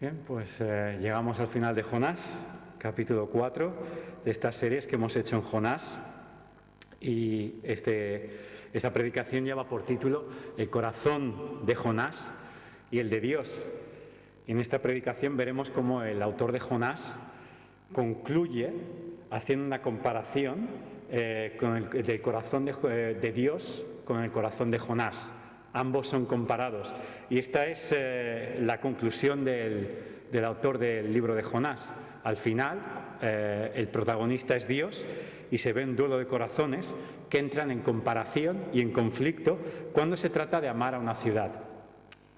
Bien, pues llegamos al final de Jonás, capítulo 4 de estas series que hemos hecho en Jonás. Y esta predicación lleva por título El corazón de Jonás y el de Dios. En esta predicación veremos cómo el autor de Jonás concluye haciendo una comparación del corazón de Dios con el corazón de Jonás. Ambos son comparados. Y esta es la conclusión del autor del libro de Jonás. Al final, el protagonista es Dios y se ve un duelo de corazones que entran en comparación y en conflicto cuando se trata de amar a una ciudad.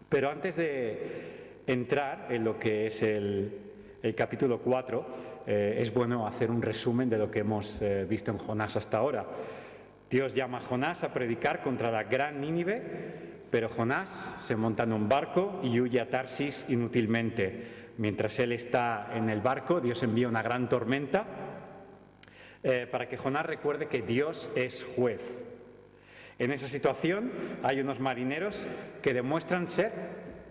Pero antes de entrar en lo que es el capítulo 4, es bueno hacer un resumen de lo que hemos visto en Jonás hasta ahora. Dios llama a Jonás a predicar contra la gran Nínive, pero Jonás se monta en un barco y huye a Tarsis inútilmente. Mientras él está en el barco, Dios envía una gran tormenta para que Jonás recuerde que Dios es juez. En esa situación hay unos marineros que demuestran ser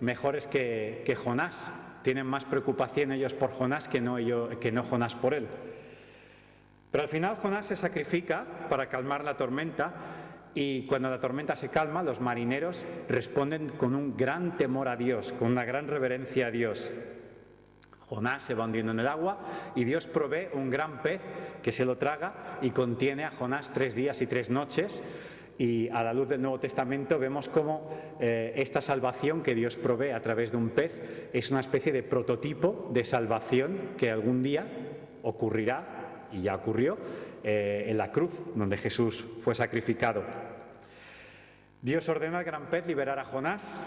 mejores que Jonás. Tienen más preocupación ellos por Jonás que no Jonás por él. Pero al final Jonás se sacrifica para calmar la tormenta y cuando la tormenta se calma, los marineros responden con un gran temor a Dios, con una gran reverencia a Dios. Jonás se va hundiendo en el agua y Dios provee un gran pez que se lo traga y contiene a Jonás 3 días y 3 noches. Y a la luz del Nuevo Testamento vemos cómo esta salvación que Dios provee a través de un pez es una especie de prototipo de salvación que algún día ocurrirá, y ya ocurrió, en la cruz, donde Jesús fue sacrificado. Dios ordena al gran pez liberar a Jonás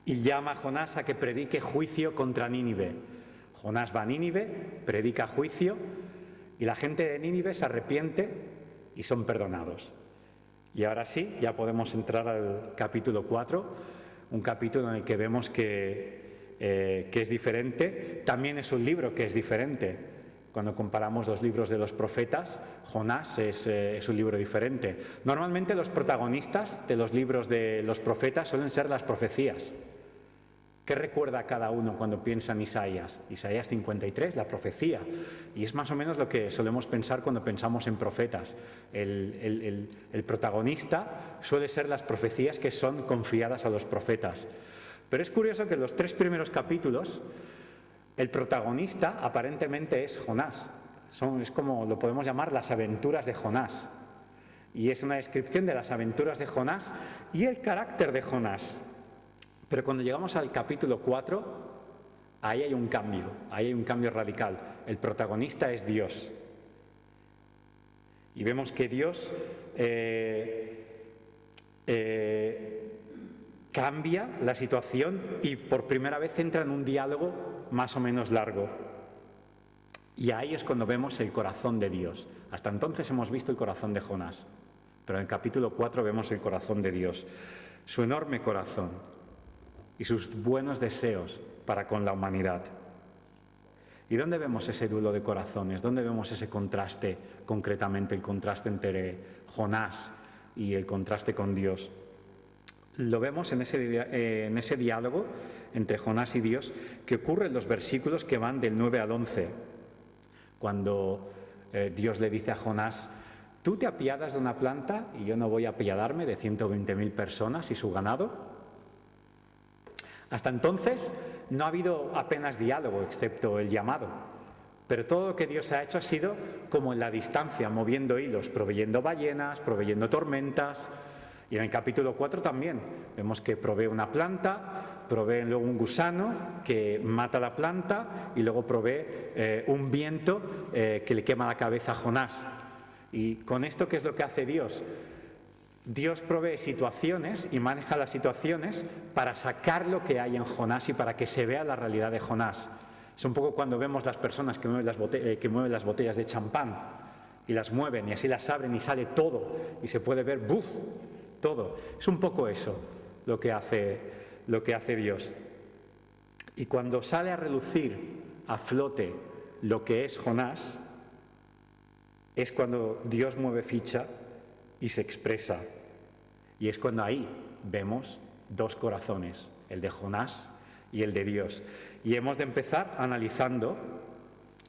y llama a Jonás a que predique juicio contra Nínive. Jonás va a Nínive, predica juicio y la gente de Nínive se arrepiente y son perdonados. Y ahora sí, ya podemos entrar al capítulo 4, un capítulo en el que vemos que es diferente. También es un libro que es diferente. Cuando comparamos los libros de los profetas, Jonás es un libro diferente. Normalmente los protagonistas de los libros de los profetas suelen ser las profecías. ¿Qué recuerda cada uno cuando piensa en Isaías? Isaías 53, la profecía. Y es más o menos lo que solemos pensar cuando pensamos en profetas. El protagonista suele ser las profecías que son confiadas a los profetas. Pero es curioso que en los 3 primeros capítulos el protagonista aparentemente es Jonás. Es como lo podemos llamar las aventuras de Jonás. Y es una descripción de las aventuras de Jonás y el carácter de Jonás. Pero cuando llegamos al capítulo 4, ahí hay un cambio radical. El protagonista es Dios. Y vemos que Dios cambia la situación y por primera vez entra en un diálogo más o menos largo. Y ahí es cuando vemos el corazón de Dios. Hasta entonces hemos visto el corazón de Jonás, pero en el capítulo 4 vemos el corazón de Dios, su enorme corazón y sus buenos deseos para con la humanidad. ¿Y dónde vemos ese duelo de corazones? ¿Dónde vemos ese contraste, concretamente el contraste entre Jonás y el contraste con Dios? Lo vemos en ese diálogo entre Jonás y Dios que ocurre en los versículos que van del 9 al 11, cuando Dios le dice a Jonás: tú te apiadas de una planta y yo no voy a apiadarme de 120.000 personas y su ganado. Hasta entonces no ha habido apenas diálogo excepto el llamado, pero todo lo que Dios ha hecho ha sido como en la distancia, moviendo hilos, proveyendo ballenas, proveyendo tormentas. Y en el capítulo 4 también vemos que provee una planta, provee luego un gusano que mata la planta y luego provee un viento que le quema la cabeza a Jonás. Y con esto, ¿qué es lo que hace Dios? Dios provee situaciones y maneja las situaciones para sacar lo que hay en Jonás y para que se vea la realidad de Jonás. Es un poco cuando vemos las personas que mueven las botellas de champán y las mueven y así las abren y sale todo y se puede ver ¡buf! Todo. Es un poco eso lo que hace Dios. Y cuando sale a relucir a flote lo que es Jonás, es cuando Dios mueve ficha y se expresa. Y es cuando ahí vemos 2 corazones, el de Jonás y el de Dios. Y hemos de empezar analizando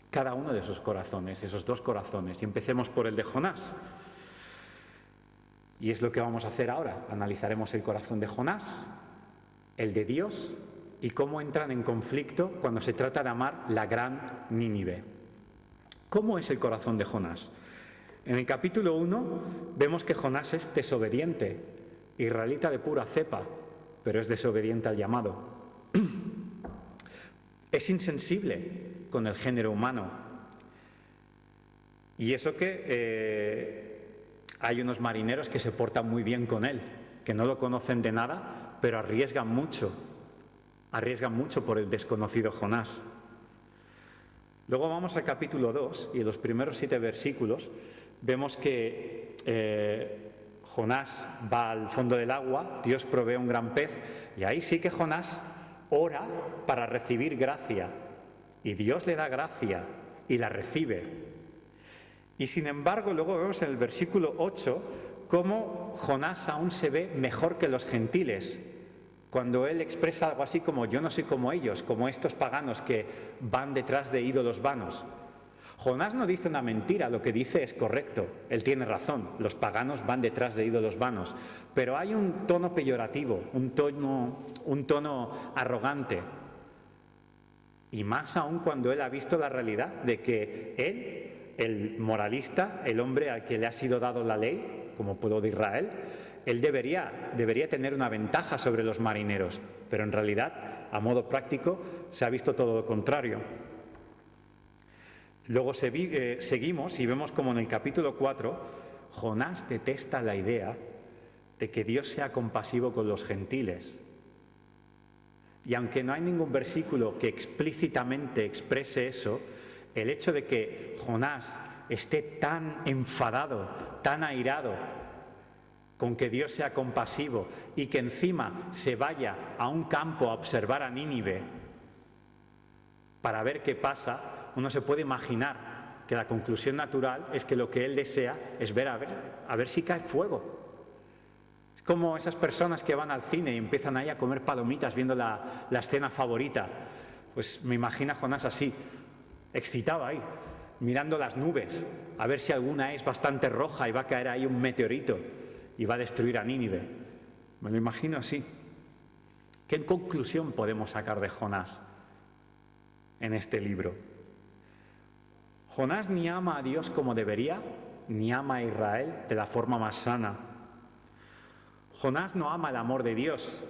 cada uno de esos corazones, esos dos corazones. Y empecemos por el de Jonás. Y es lo que vamos a hacer ahora. Analizaremos el corazón de Jonás, el de Dios, y cómo entran en conflicto cuando se trata de amar la gran Nínive. ¿Cómo es el corazón de Jonás? En el capítulo 1 vemos que Jonás es desobediente, israelita de pura cepa, pero es desobediente al llamado. Es insensible con el género humano. Y eso que hay unos marineros que se portan muy bien con él, que no lo conocen de nada, pero arriesgan mucho por el desconocido Jonás. Luego vamos al capítulo 2 y en los primeros 7 versículos vemos que Jonás va al fondo del agua, Dios provee un gran pez y ahí sí que Jonás ora para recibir gracia y Dios le da gracia y la recibe. Y sin embargo luego vemos en el versículo 8 cómo Jonás aún se ve mejor que los gentiles, cuando él expresa algo así como yo no soy como ellos, como estos paganos que van detrás de ídolos vanos. Jonás no dice una mentira, lo que dice es correcto, él tiene razón, los paganos van detrás de ídolos vanos, pero hay un tono peyorativo, un tono arrogante, y más aún cuando él ha visto la realidad de que él, el moralista, el hombre al que le ha sido dado la ley, como pueblo de Israel, él debería tener una ventaja sobre los marineros, pero en realidad, a modo práctico, se ha visto todo lo contrario. Luego seguimos y vemos como en el capítulo 4, Jonás detesta la idea de que Dios sea compasivo con los gentiles. Y aunque no hay ningún versículo que explícitamente exprese eso, el hecho de que Jonás esté tan enfadado, tan airado, con que Dios sea compasivo y que encima se vaya a un campo a observar a Nínive para ver qué pasa, uno se puede imaginar que la conclusión natural es que lo que él desea es ver a ver si cae fuego. Es como esas personas que van al cine y empiezan ahí a comer palomitas viendo la escena favorita. Pues me imagino a Jonás así, excitado ahí, mirando las nubes, a ver si alguna es bastante roja y va a caer ahí un meteorito y va a destruir a Nínive. Me lo imagino así. ¿Qué conclusión podemos sacar de Jonás en este libro? Jonás ni ama a Dios como debería, ni ama a Israel de la forma más sana. Jonás no ama el amor de Dios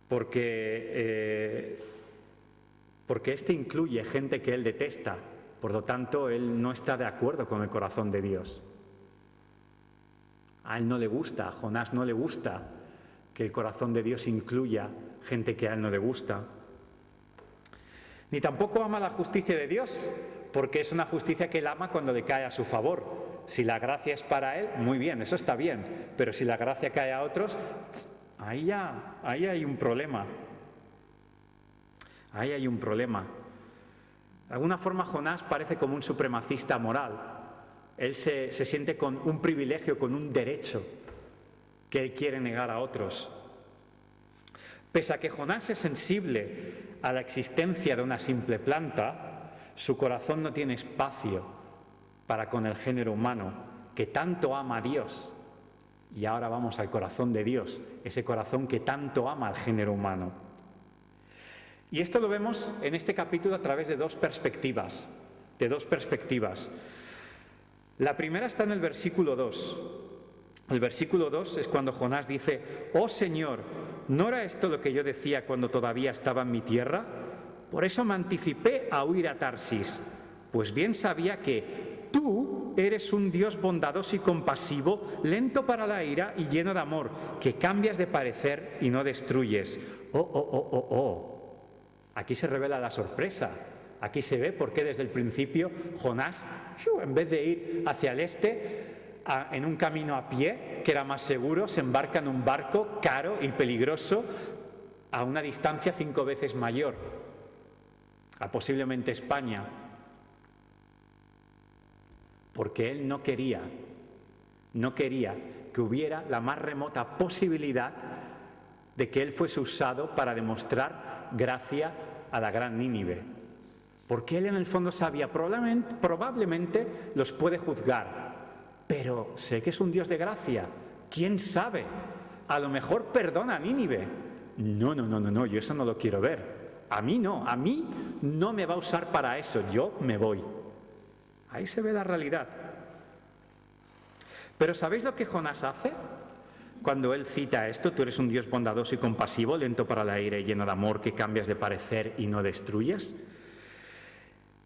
porque este incluye gente que él detesta. Por lo tanto, él no está de acuerdo con el corazón de Dios. A él no le gusta, a Jonás no le gusta que el corazón de Dios incluya gente que a él no le gusta. Ni tampoco ama la justicia de Dios, porque es una justicia que él ama cuando le cae a su favor. Si la gracia es para él, muy bien, eso está bien, pero si la gracia cae a otros, ahí hay un problema. Ahí hay un problema. De alguna forma Jonás parece como un supremacista moral. Él se siente con un privilegio, con un derecho que él quiere negar a otros. Pese a que Jonás es sensible a la existencia de una simple planta, su corazón no tiene espacio para con el género humano, que tanto ama a Dios. Y ahora vamos al corazón de Dios, ese corazón que tanto ama al género humano. Y esto lo vemos en este capítulo a través de dos perspectivas. La primera está en el versículo 2. El versículo 2 es cuando Jonás dice: «Oh Señor, ¿no era esto lo que yo decía cuando todavía estaba en mi tierra? Por eso me anticipé a huir a Tarsis, pues bien sabía que tú eres un Dios bondadoso y compasivo, lento para la ira y lleno de amor, que cambias de parecer y no destruyes». Aquí se revela la sorpresa. Aquí se ve por qué desde el principio Jonás, en vez de ir hacia el este, en un camino a pie, que era más seguro, se embarca en un barco caro y peligroso a una distancia 5 veces mayor, a posiblemente España, porque él no quería que hubiera la más remota posibilidad de que él fuese usado para demostrar gracia a la gran Nínive. Porque él en el fondo sabía, probablemente los puede juzgar, pero sé que es un Dios de gracia. ¿Quién sabe? A lo mejor perdona a Nínive. No, yo eso no lo quiero ver. A mí no me va a usar para eso, yo me voy. Ahí se ve la realidad. Pero ¿sabéis lo que Jonás hace? Cuando él cita esto, tú eres un Dios bondadoso y compasivo, lento para la ira y lleno de amor, que cambias de parecer y no destruyes.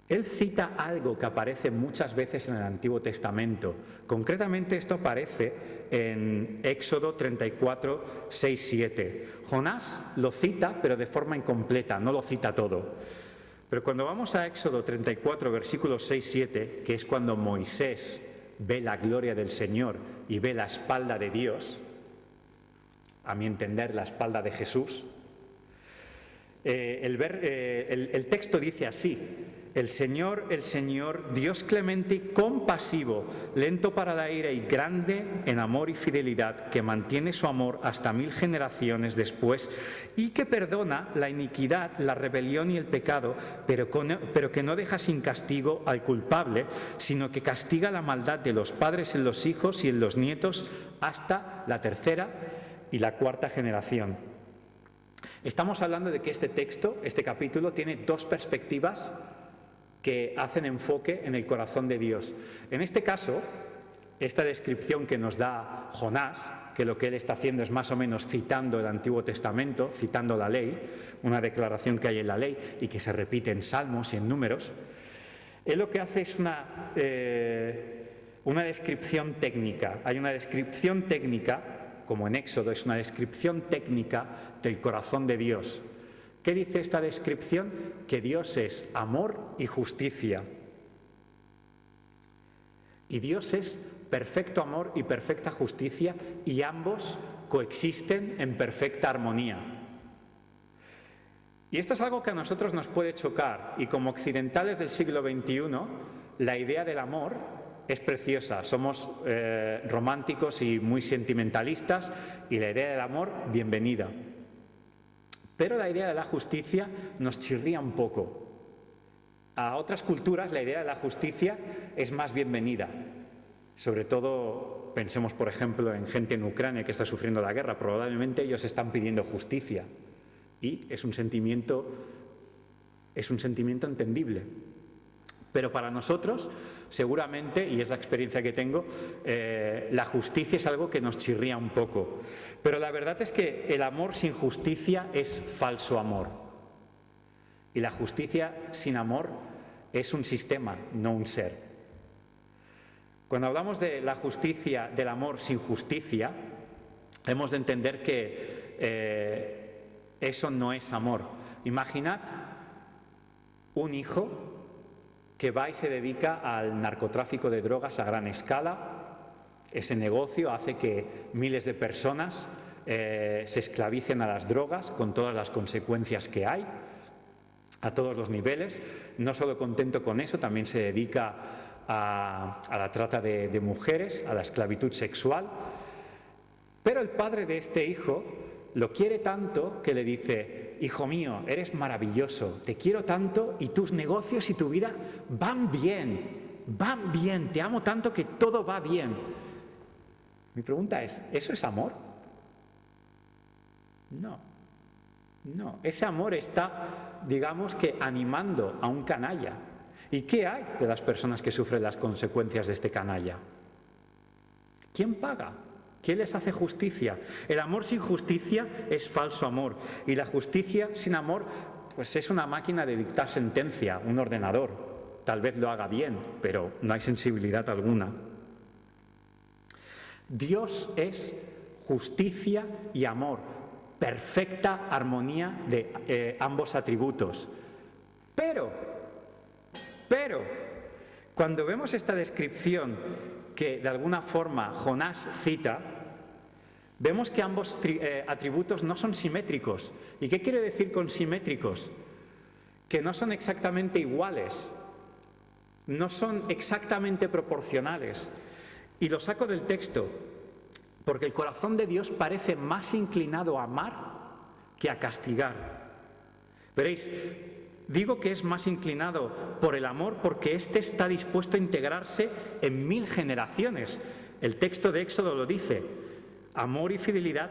Él cita algo que aparece muchas veces en el Antiguo Testamento. Concretamente esto aparece en Éxodo 34, 6, 7. Jonás lo cita, pero de forma incompleta, no lo cita todo. Pero cuando vamos a Éxodo 34, versículos 6, 7, que es cuando Moisés ve la gloria del Señor y ve la espalda de Dios, a mi entender la espalda de Jesús, el texto dice así: el Señor, Dios clemente y compasivo, lento para la ira y grande en amor y fidelidad, que mantiene su amor hasta 1000 generaciones después y que perdona la iniquidad, la rebelión y el pecado, pero que no deja sin castigo al culpable, sino que castiga la maldad de los padres en los hijos y en los nietos hasta la 3ª y la 4ª generación. Estamos hablando de que este texto, este capítulo, tiene dos perspectivas que hacen enfoque en el corazón de Dios. En este caso, esta descripción que nos da Jonás, que lo que él está haciendo es más o menos citando el Antiguo Testamento, citando la ley, una declaración que hay en la ley y que se repite en Salmos y en Números, él lo que hace es una descripción técnica. Hay una descripción técnica, como en Éxodo, es una descripción técnica del corazón de Dios. ¿Qué dice esta descripción? Que Dios es amor y justicia. Y Dios es perfecto amor y perfecta justicia, y ambos coexisten en perfecta armonía. Y esto es algo que a nosotros nos puede chocar, y como occidentales del siglo XXI, la idea del amor es preciosa. Somos románticos y muy sentimentalistas, y la idea del amor, bienvenida. Pero la idea de la justicia nos chirría un poco. A otras culturas la idea de la justicia es más bienvenida. Sobre todo, pensemos por ejemplo en gente en Ucrania que está sufriendo la guerra. Probablemente ellos están pidiendo justicia y es un sentimiento entendible. Pero para nosotros, seguramente, y es la experiencia que tengo, la justicia es algo que nos chirría un poco. Pero la verdad es que el amor sin justicia es falso amor. Y la justicia sin amor es un sistema, no un ser. Cuando hablamos de la justicia, del amor sin justicia, hemos de entender que eso no es amor. Imaginad un hijo que va y se dedica al narcotráfico de drogas a gran escala. Ese negocio hace que miles de personas se esclavicen a las drogas, con todas las consecuencias que hay, a todos los niveles. No solo contento con eso, también se dedica a la trata de mujeres, a la esclavitud sexual. Pero el padre de este hijo lo quiere tanto que le dice: hijo mío, eres maravilloso, te quiero tanto y tus negocios y tu vida van bien, te amo tanto que todo va bien. Mi pregunta es, ¿eso es amor? No, ese amor está, digamos que, animando a un canalla. ¿Y qué hay de las personas que sufren las consecuencias de este canalla? ¿Quién paga? ¿Quién les hace justicia? El amor sin justicia es falso amor, y la justicia sin amor pues es una máquina de dictar sentencia, un ordenador. Tal vez lo haga bien, pero no hay sensibilidad alguna. Dios es justicia y amor, perfecta armonía de ambos atributos. Pero, cuando vemos esta descripción que de alguna forma Jonás cita, vemos que ambos atributos no son simétricos. ¿Y qué quiere decir con simétricos? Que no son exactamente iguales, no son exactamente proporcionales. Y lo saco del texto porque el corazón de Dios parece más inclinado a amar que a castigar. Veréis, digo que es más inclinado por el amor porque éste está dispuesto a integrarse en 1000 generaciones. El texto de Éxodo lo dice: amor y fidelidad,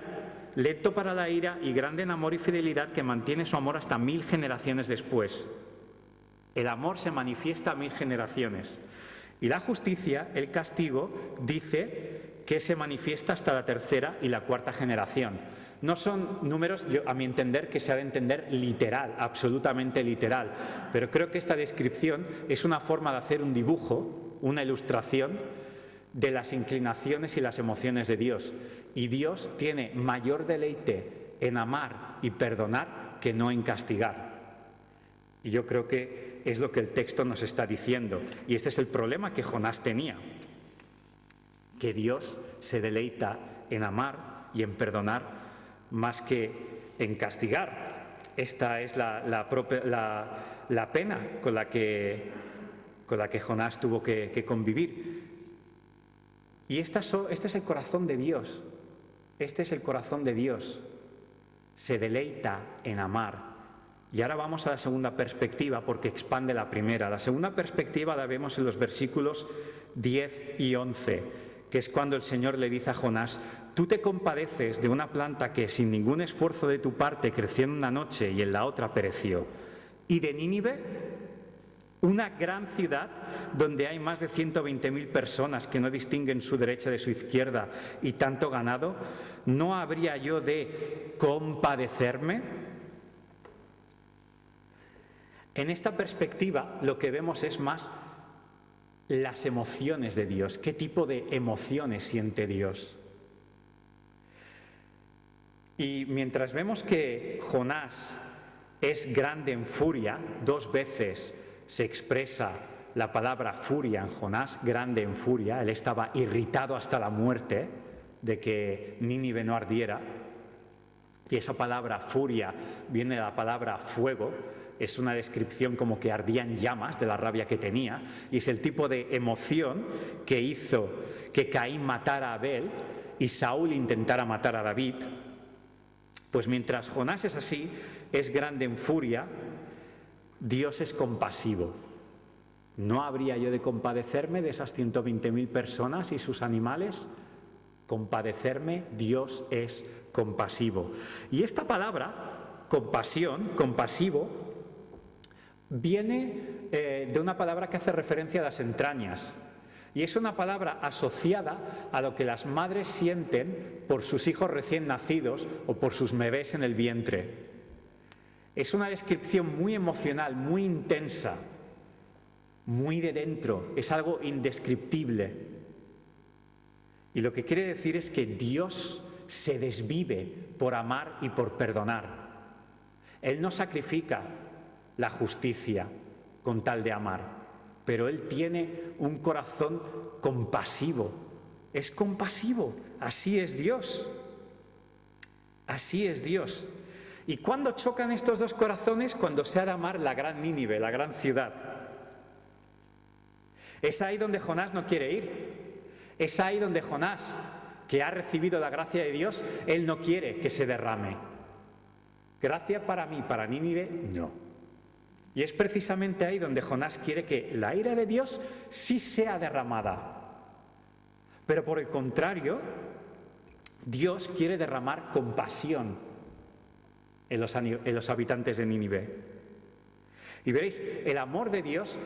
lento para la ira y grande en amor y fidelidad, que mantiene su amor hasta 1000 generaciones después. El amor se manifiesta a 1000 generaciones. Y la justicia, el castigo, dice que se manifiesta hasta la 3ª y la 4ª generación. No son números, a mi entender, que se ha de entender literal, absolutamente literal, pero creo que esta descripción es una forma de hacer un dibujo, una ilustración de las inclinaciones y las emociones de Dios. Y Dios tiene mayor deleite en amar y perdonar que no en castigar. Y yo creo que es lo que el texto nos está diciendo. Y este es el problema que Jonás tenía, que Dios se deleita en amar y en perdonar más que en castigar. Esta es la pena con la que Jonás tuvo que convivir. Y este es el corazón de Dios. Este es el corazón de Dios. Se deleita en amar. Y ahora vamos a la segunda perspectiva, porque expande la primera. La segunda perspectiva la vemos en los versículos 10 y 11, que es cuando el Señor le dice a Jonás: tú te compadeces de una planta que sin ningún esfuerzo de tu parte creció en una noche y en la otra pereció. Y de Nínive, una gran ciudad donde hay más de 120.000 personas que no distinguen su derecha de su izquierda y tanto ganado, ¿no habría yo de compadecerme? En esta perspectiva lo que vemos es más las emociones de Dios. ¿Qué tipo de emociones siente Dios? Y mientras vemos que Jonás es grande en furia, 2 veces se expresa la palabra furia en Jonás, grande en furia. Él estaba irritado hasta la muerte de que Nínive no ardiera. Y esa palabra furia viene de la palabra fuego. Es una descripción como que ardía en llamas de la rabia que tenía. Y es el tipo de emoción que hizo que Caín matara a Abel y Saúl intentara matar a David. Pues mientras Jonás es así, es grande en furia, Dios es compasivo. ¿No habría yo de compadecerme de esas 120.000 personas y sus animales? Compadecerme, Dios es compasivo. Y esta palabra, compasión, compasivo, viene de una palabra que hace referencia a las entrañas. Y es una palabra asociada a lo que las madres sienten por sus hijos recién nacidos o por sus bebés en el vientre. Es una descripción muy emocional, muy intensa, muy de dentro, es algo indescriptible. Y lo que quiere decir es que Dios se desvive por amar y por perdonar. Él no sacrifica la justicia con tal de amar, pero Él tiene un corazón compasivo. Es compasivo, así es Dios. Así es Dios. ¿Y cuándo chocan estos dos corazones? Cuando se ha de amar la gran Nínive, la gran ciudad. Es ahí donde Jonás no quiere ir. Es ahí donde Jonás, que ha recibido la gracia de Dios, él no quiere que se derrame. Gracia para mí, para Nínive, no. Y es precisamente ahí donde Jonás quiere que la ira de Dios sí sea derramada. Pero por el contrario, Dios quiere derramar compasión en los habitantes de Nínive. Y veréis, el amor de Dios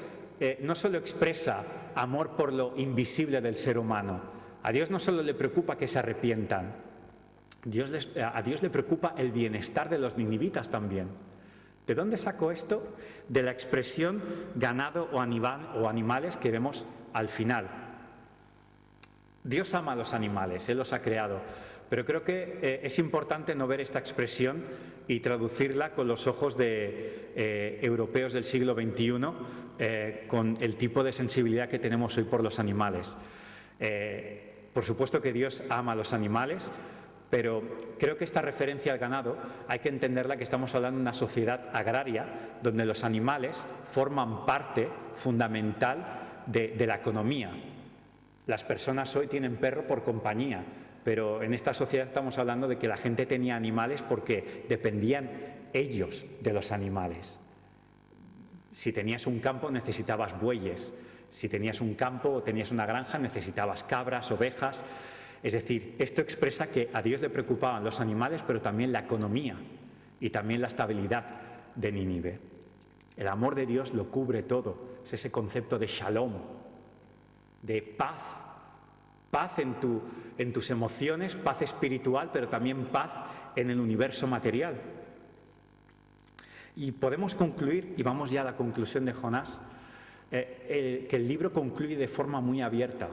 no solo expresa amor por lo invisible del ser humano. A Dios no solo le preocupa que se arrepientan, a Dios le preocupa el bienestar de los ninivitas también. ¿De dónde sacó esto? De la expresión ganado o animales que vemos al final. Dios ama a los animales, Él los ha creado, pero creo que es importante no ver esta expresión y traducirla con los ojos de europeos del siglo XXI, con el tipo de sensibilidad que tenemos hoy por los animales. Por supuesto que Dios ama a los animales, pero creo que esta referencia al ganado hay que entenderla que estamos hablando de una sociedad agraria donde los animales forman parte fundamental de la economía. Las personas hoy tienen perro por compañía, pero en esta sociedad estamos hablando de que la gente tenía animales porque dependían ellos de los animales. Si tenías un campo necesitabas bueyes, si tenías un campo o tenías una granja necesitabas cabras, ovejas. Es decir, esto expresa que a Dios le preocupaban los animales, pero también la economía y también la estabilidad de Nínive. El amor de Dios lo cubre todo, es ese concepto de shalom, de paz. Paz en tus emociones, paz espiritual, pero también paz en el universo material. Y podemos concluir, y vamos ya a la conclusión de Jonás, que el libro concluye de forma muy abierta.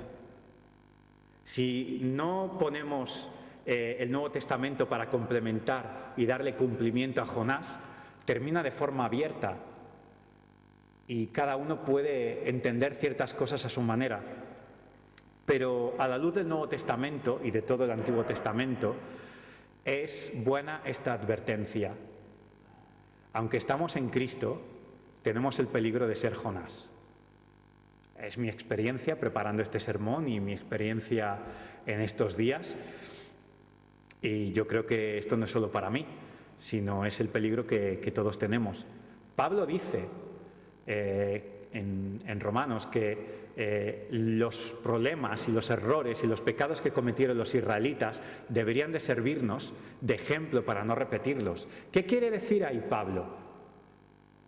Si no ponemos el Nuevo Testamento para complementar y darle cumplimiento a Jonás, termina de forma abierta y cada uno puede entender ciertas cosas a su manera. Pero a la luz del Nuevo Testamento y de todo el Antiguo Testamento, es buena esta advertencia. Aunque estamos en Cristo, tenemos el peligro de ser Jonás. Es mi experiencia preparando este sermón y mi experiencia en estos días. Y yo creo que esto no es solo para mí, sino es el peligro que todos tenemos. Pablo dice en Romanos que los problemas y los errores y los pecados que cometieron los israelitas deberían de servirnos de ejemplo para no repetirlos. ¿Qué quiere decir ahí Pablo?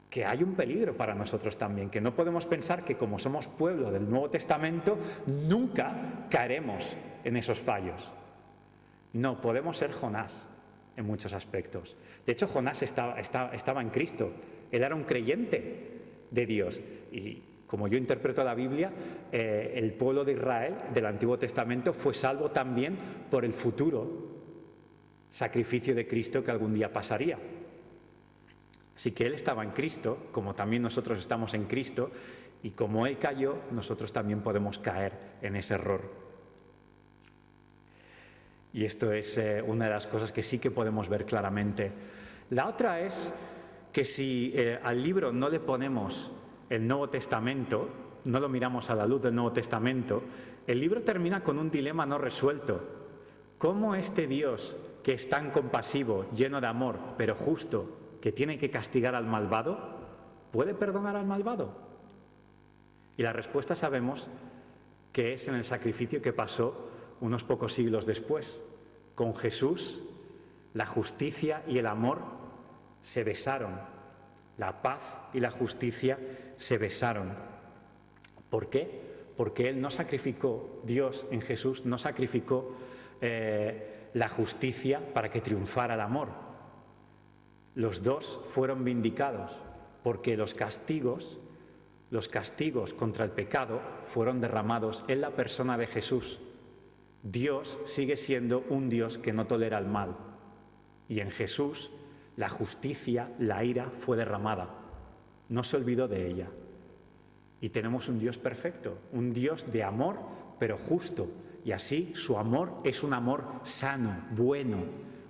Que hay un peligro para nosotros también, que no podemos pensar que como somos pueblo del Nuevo Testamento nunca caeremos en esos fallos. No, podemos ser Jonás en muchos aspectos. De hecho, Jonás estaba en Cristo, él era un creyente de Dios y como yo interpreto la Biblia, el pueblo de Israel del Antiguo Testamento fue salvo también por el futuro sacrificio de Cristo que algún día pasaría. Así que él estaba en Cristo, como también nosotros estamos en Cristo, y como él cayó, nosotros también podemos caer en ese error. Y esto es una de las cosas que sí que podemos ver claramente. La otra es que si al libro no le ponemos el Nuevo Testamento, no lo miramos a la luz del Nuevo Testamento, el libro termina con un dilema no resuelto. ¿Cómo este Dios, que es tan compasivo, lleno de amor, pero justo, que tiene que castigar al malvado, puede perdonar al malvado? Y la respuesta sabemos que es en el sacrificio que pasó unos pocos siglos después. Con Jesús, la justicia y el amor se besaron. La paz y la justicia se besaron. ¿Por qué? Porque Él no sacrificó, Dios en Jesús no sacrificó la justicia para que triunfara el amor. Los dos fueron vindicados porque los castigos contra el pecado fueron derramados en la persona de Jesús. Dios sigue siendo un Dios que no tolera el mal. Y en Jesús la justicia, la ira fue derramada. No se olvidó de ella. Y tenemos un Dios perfecto, un Dios de amor, pero justo. Y así su amor es un amor sano, bueno,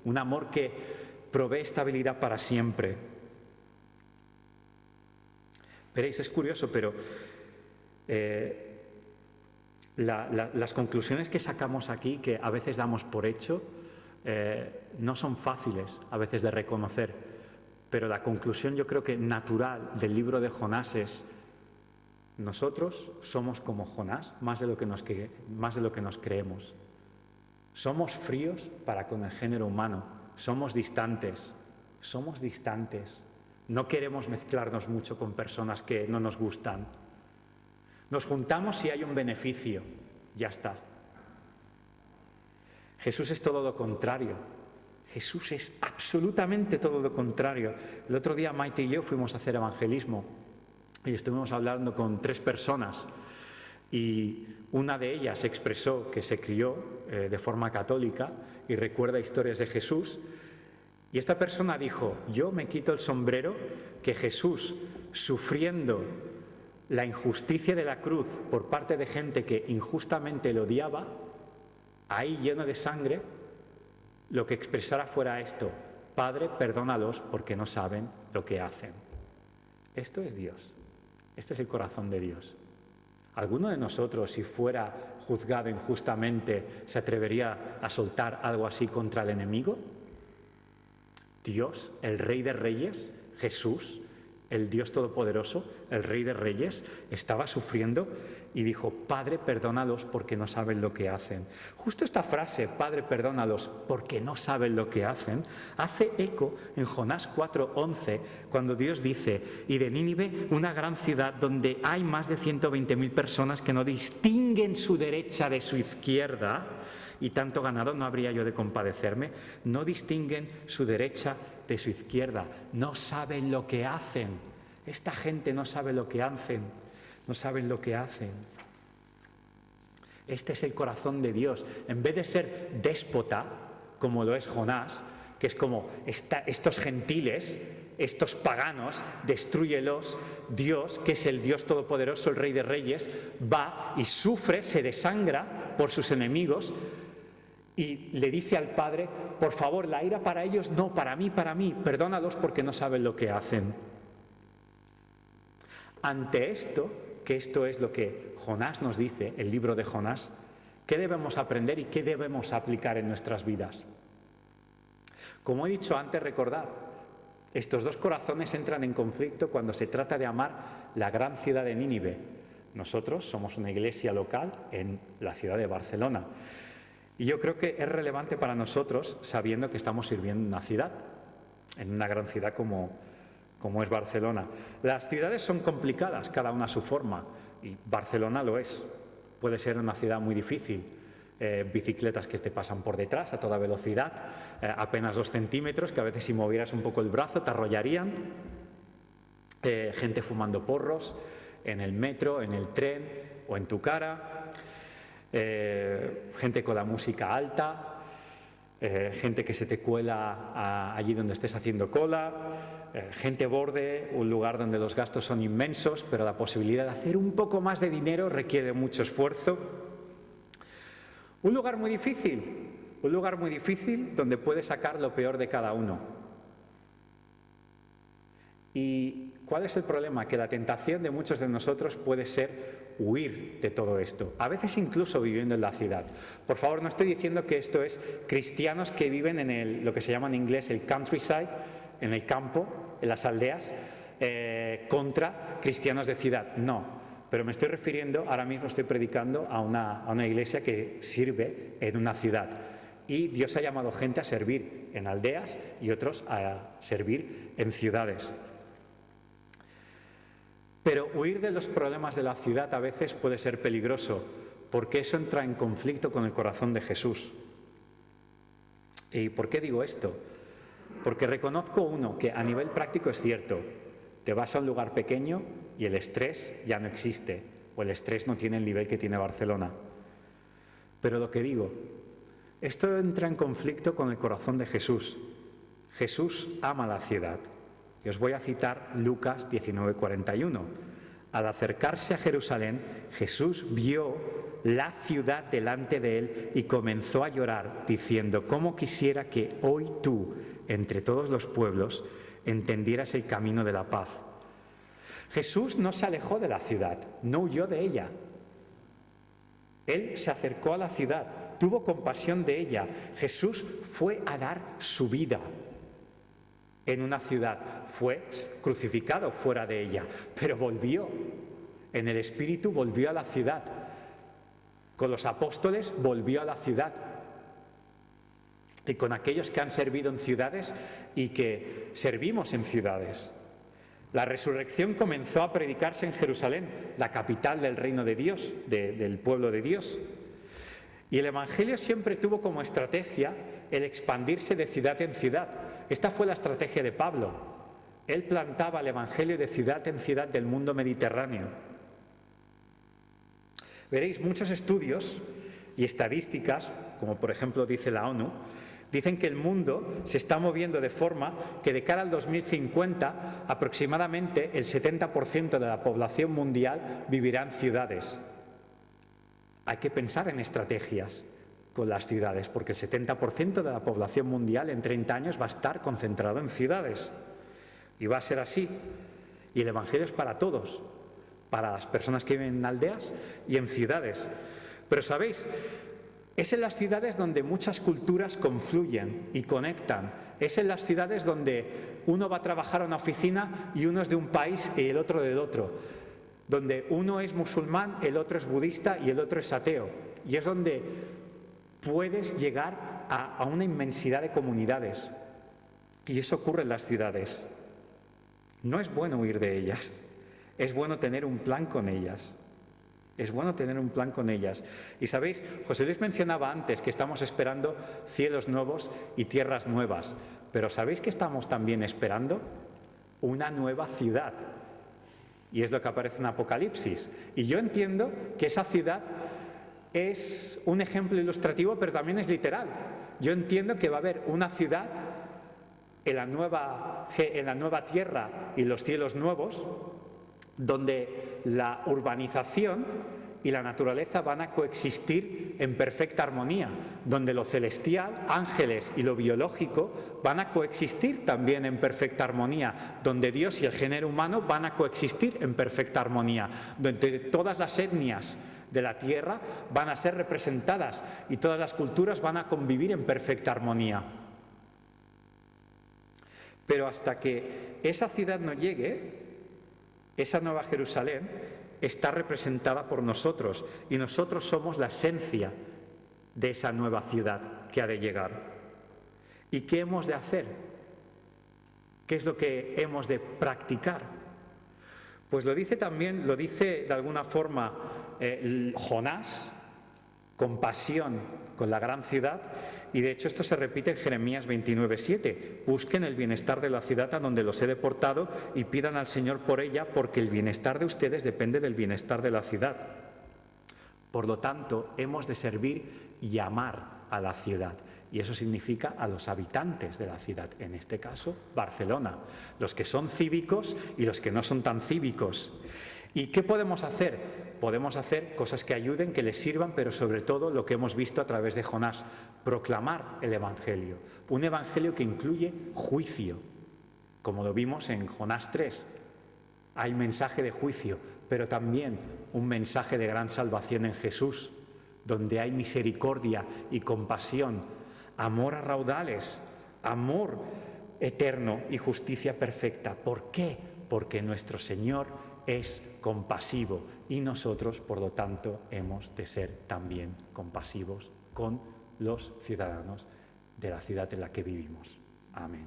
un amor que provee estabilidad para siempre. Veréis, es curioso, pero las conclusiones que sacamos aquí, que a veces damos por hecho, no son fáciles a veces de reconocer, pero la conclusión yo creo que natural del libro de Jonás es: nosotros somos como Jonás, más de lo que nos creemos. Somos fríos para con el género humano, somos distantes, no queremos mezclarnos mucho con personas que no nos gustan. Nos juntamos si hay un beneficio, ya está. Jesús es todo lo contrario. Jesús es absolutamente todo lo contrario. El otro día Maite y yo fuimos a hacer evangelismo y estuvimos hablando con 3 personas y una de ellas expresó que se crió de forma católica y recuerda historias de Jesús, y esta persona dijo: yo me quito el sombrero que Jesús, sufriendo la injusticia de la cruz por parte de gente que injustamente lo odiaba, ahí lleno de sangre, lo que expresara fuera esto: Padre, perdónalos porque no saben lo que hacen. Esto es Dios, este es el corazón de Dios. ¿Alguno de nosotros, si fuera juzgado injustamente, se atrevería a soltar algo así contra el enemigo? Dios, el Rey de Reyes, Jesús, el Dios Todopoderoso, el Rey de Reyes, estaba sufriendo y dijo: Padre, perdónalos porque no saben lo que hacen. Justo esta frase, Padre, perdónalos porque no saben lo que hacen, hace eco en Jonás 4:11, cuando Dios dice: y de Nínive, una gran ciudad donde hay más de 120.000 personas que no distinguen su derecha de su izquierda, y tanto ganado no habría yo de compadecerme. No distinguen su derecha de su izquierda, no saben lo que hacen. Esta gente no sabe lo que hacen, no saben lo que hacen. Este es el corazón de Dios. En vez de ser déspota, como lo es Jonás, que es como estos gentiles, estos paganos, destrúyelos, Dios, que es el Dios Todopoderoso, el Rey de Reyes, va y sufre, se desangra por sus enemigos, y le dice al Padre: por favor, la ira para ellos, no, para mí, perdónalos porque no saben lo que hacen. Ante esto, que esto es lo que Jonás nos dice, el libro de Jonás, ¿qué debemos aprender y qué debemos aplicar en nuestras vidas? Como he dicho antes, recordad, estos dos corazones entran en conflicto cuando se trata de amar la gran ciudad de Nínive. Nosotros somos una iglesia local en la ciudad de Barcelona. Y yo creo que es relevante para nosotros, sabiendo que estamos sirviendo en una ciudad, en una gran ciudad como es Barcelona. Las ciudades son complicadas, cada una a su forma, y Barcelona lo es. Puede ser una ciudad muy difícil. Bicicletas que te pasan por detrás a toda velocidad, apenas 2 centímetros, que a veces si movieras un poco el brazo te arrollarían. Gente fumando porros en el metro, en el tren o en tu cara. Gente con la música alta, gente que se te cuela allí donde estés haciendo cola, gente borde, un lugar donde los gastos son inmensos, pero la posibilidad de hacer un poco más de dinero requiere mucho esfuerzo. Un lugar muy difícil donde puedes sacar lo peor de cada uno. ¿Y cuál es el problema? Que la tentación de muchos de nosotros puede ser huir de todo esto, a veces incluso viviendo en la ciudad. Por favor, no estoy diciendo que esto es cristianos que viven en lo que se llama en inglés el countryside, en el campo, en las aldeas, contra cristianos de ciudad. No, pero me estoy refiriendo, ahora mismo estoy predicando a una iglesia que sirve en una ciudad. Y Dios ha llamado gente a servir en aldeas y otros a servir en ciudades. Pero huir de los problemas de la ciudad a veces puede ser peligroso, porque eso entra en conflicto con el corazón de Jesús. ¿Y por qué digo esto? Porque reconozco que a nivel práctico es cierto. Te vas a un lugar pequeño y el estrés ya no existe, o el estrés no tiene el nivel que tiene Barcelona. Pero lo que digo, esto entra en conflicto con el corazón de Jesús. Jesús ama la ciudad. Y os voy a citar Lucas 19:41. Al acercarse a Jerusalén, Jesús vio la ciudad delante de él y comenzó a llorar, diciendo: «¿Cómo quisiera que hoy tú, entre todos los pueblos, entendieras el camino de la paz?» Jesús no se alejó de la ciudad, no huyó de ella. Él se acercó a la ciudad, tuvo compasión de ella. Jesús fue a dar su vida en una ciudad, fue crucificado fuera de ella, pero volvió, en el Espíritu volvió a la ciudad, con los apóstoles volvió a la ciudad, y con aquellos que han servido en ciudades y que servimos en ciudades. La resurrección comenzó a predicarse en Jerusalén, la capital del reino de Dios, del pueblo de Dios. Y el Evangelio siempre tuvo como estrategia el expandirse de ciudad en ciudad. Esta fue la estrategia de Pablo. Él plantaba el Evangelio de ciudad en ciudad del mundo mediterráneo. Veréis, muchos estudios y estadísticas, como por ejemplo dice la ONU, dicen que el mundo se está moviendo de forma que de cara al 2050 aproximadamente el 70% de la población mundial vivirá en ciudades. Hay que pensar en estrategias con las ciudades, porque el 70% de la población mundial en 30 años va a estar concentrado en ciudades. Y va a ser así. Y el Evangelio es para todos, para las personas que viven en aldeas y en ciudades. Pero ¿sabéis? Es en las ciudades donde muchas culturas confluyen y conectan. Es en las ciudades donde uno va a trabajar a una oficina y uno es de un país y el otro del otro. Donde uno es musulmán, el otro es budista y el otro es ateo. Y es donde puedes llegar a una inmensidad de comunidades. Y eso ocurre en las ciudades. No es bueno huir de ellas. Es bueno tener un plan con ellas. Es bueno tener un plan con ellas. Y sabéis, José Luis mencionaba antes que estamos esperando cielos nuevos y tierras nuevas. Pero ¿sabéis que estamos también esperando? Una nueva ciudad. Y es lo que aparece en Apocalipsis. Y yo entiendo que esa ciudad es un ejemplo ilustrativo, pero también es literal. Yo entiendo que va a haber una ciudad en la nueva tierra y los cielos nuevos, donde la urbanización y la naturaleza van a coexistir en perfecta armonía, donde lo celestial, ángeles y lo biológico van a coexistir también en perfecta armonía, donde Dios y el género humano van a coexistir en perfecta armonía, donde todas las etnias de la tierra van a ser representadas y todas las culturas van a convivir en perfecta armonía. Pero hasta que esa ciudad no llegue, esa nueva Jerusalén está representada por nosotros y nosotros somos la esencia de esa nueva ciudad que ha de llegar. ¿Y qué hemos de hacer? ¿Qué es lo que hemos de practicar? Pues lo dice de alguna forma Jonás, compasión con la gran ciudad, y de hecho esto se repite en Jeremías 29:7. Busquen el bienestar de la ciudad a donde los he deportado y pidan al Señor por ella, porque el bienestar de ustedes depende del bienestar de la ciudad. Por lo tanto, hemos de servir y amar a la ciudad. Y eso significa a los habitantes de la ciudad, en este caso, Barcelona, los que son cívicos y los que no son tan cívicos. ¿Y qué podemos hacer? Podemos hacer cosas que ayuden, que les sirvan, pero sobre todo lo que hemos visto a través de Jonás, proclamar el Evangelio. Un Evangelio que incluye juicio, como lo vimos en Jonás 3. Hay mensaje de juicio, pero también un mensaje de gran salvación en Jesús, donde hay misericordia y compasión, amor a raudales, amor eterno y justicia perfecta. ¿Por qué? Porque nuestro Señor es compasivo y nosotros, por lo tanto, hemos de ser también compasivos con los ciudadanos de la ciudad en la que vivimos. Amén.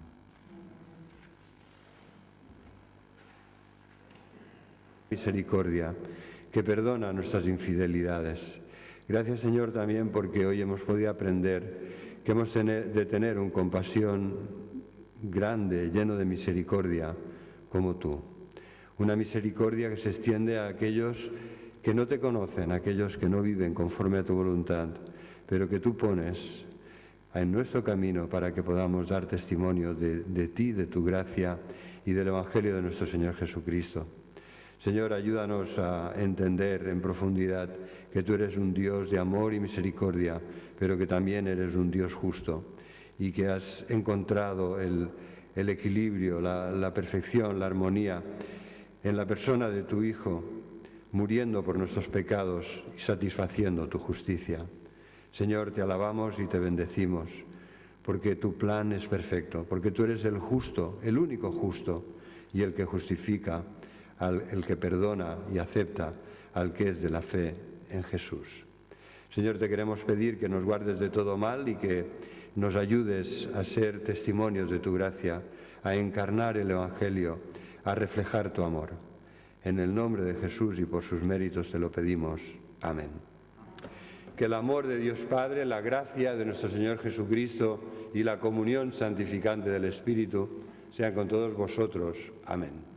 Misericordia, que perdona nuestras infidelidades. Gracias, Señor, también porque hoy hemos podido aprender que hemos de tener un compasión grande, lleno de misericordia, como tú. Una misericordia que se extiende a aquellos que no te conocen, a aquellos que no viven conforme a tu voluntad, pero que tú pones en nuestro camino para que podamos dar testimonio de ti, de tu gracia y del Evangelio de nuestro Señor Jesucristo. Señor, ayúdanos a entender en profundidad que tú eres un Dios de amor y misericordia, pero que también eres un Dios justo y que has encontrado el equilibrio, la perfección, la armonía en la persona de tu Hijo, muriendo por nuestros pecados y satisfaciendo tu justicia. Señor, te alabamos y te bendecimos, porque tu plan es perfecto, porque tú eres el justo, el único justo, y el que justifica, el que perdona y acepta al que es de la fe en Jesús. Señor, te queremos pedir que nos guardes de todo mal y que nos ayudes a ser testimonios de tu gracia, a encarnar el Evangelio, a reflejar tu amor. En el nombre de Jesús y por sus méritos te lo pedimos. Amén. Que el amor de Dios Padre, la gracia de nuestro Señor Jesucristo y la comunión santificante del Espíritu sean con todos vosotros. Amén.